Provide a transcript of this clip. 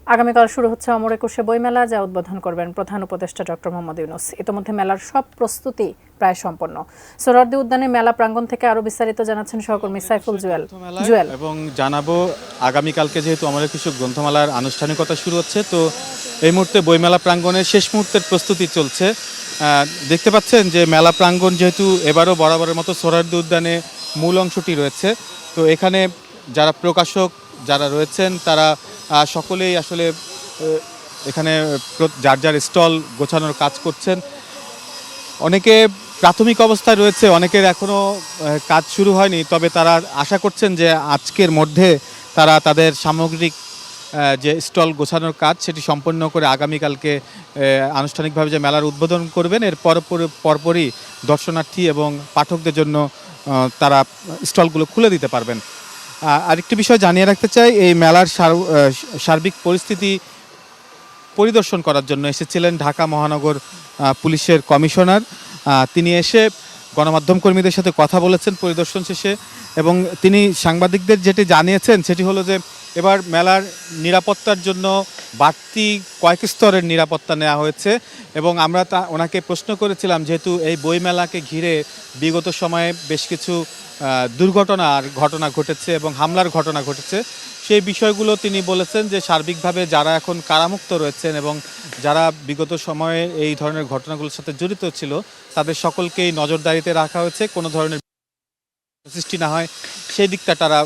আগামীকাল শুরু হচ্ছে অমর একুশে বইমেলা, যা উদ্বোধন করবেন প্রধান উপদেষ্টা ডক্টর মোহাম্মদ ইউনূস। ইতিমধ্যে মেলার সব প্রস্তুতি প্রায় সম্পন্ন। সোহরাওয়ার্দী উদ্যানে মেলা প্রাঙ্গণ থেকে আরো বিস্তারিত জানাচ্ছেন সহকর্মী সাইফুল জুয়েল। এবং জানাবো আগামীকালকে যেহেতু অমর একুশে গ্রন্থমেলার আনুষ্ঠানিকতা শুরু হচ্ছে, তো এই মুহূর্তে বইমেলা প্রাঙ্গণের শেষ মুহূর্তের প্রস্তুতি চলছে। দেখতে পাচ্ছেন যে মেলা প্রাঙ্গণ যেহেতু এবারও বরাবরের মতো সোহরাওয়ার্দী উদ্যানে মূল অংশটি রয়েছে, তো এখানে যারা প্রকাশক যারা রয়েছেন তারা সকলেই আসলে এখানে যার যার স্টল গোছানোর কাজ করছেন। অনেকে প্রাথমিক অবস্থায় রয়েছে, অনেকের এখনও কাজ শুরু হয়নি, তবে তারা আশা করছেন যে আজকের মধ্যে তারা তাদের সামগ্রিক যে স্টল গোছানোর কাজ সেটি সম্পন্ন করে আগামীকালকে আনুষ্ঠানিকভাবে যে মেলার উদ্বোধন করবেন, এর পরপরই দর্শনার্থী এবং পাঠকদের জন্য তারা স্টলগুলো খুলে দিতে পারবেন। আরেকটি বিষয় জানিয়ে রাখতে চাই, এই মেলার সার্বিক পরিস্থিতি পরিদর্শন করার জন্য এসেছিলেন ঢাকা মহানগর পুলিশের কমিশনার। তিনি এসে গণমাধ্যম কর্মীদের সাথে কথা বলেছেন পরিদর্শন শেষে, এবং তিনি সাংবাদিকদের যেটি জানিয়েছেন সেটি হলো যে এবার মেলার নিরাপত্তার জন্য বাড়তি কয়েক স্তরের নিরাপত্তা নেওয়া হয়েছে। এবং আমরা ওনাকে প্রশ্ন করেছিলাম, যেহেতু এই বইমেলাকে ঘিরে বিগত সময়ে বেশ কিছু দুর্ঘটনার ঘটনা ঘটেছে এবং হামলার ঘটনা ঘটেছে, সেই বিষয়গুলো তিনি বলেছেন যে সার্বিকভাবে যারা এখন কারামুক্ত রয়েছেন এবং যারা বিগত সময়ে এই ধরনের ঘটনাগুলোর সাথে জড়িত ছিল তাদের সকলকেই নজরদারিতে রাখা হয়েছে, কোনো ধরনের সৃষ্টি না হয় সেই দিকটা তারা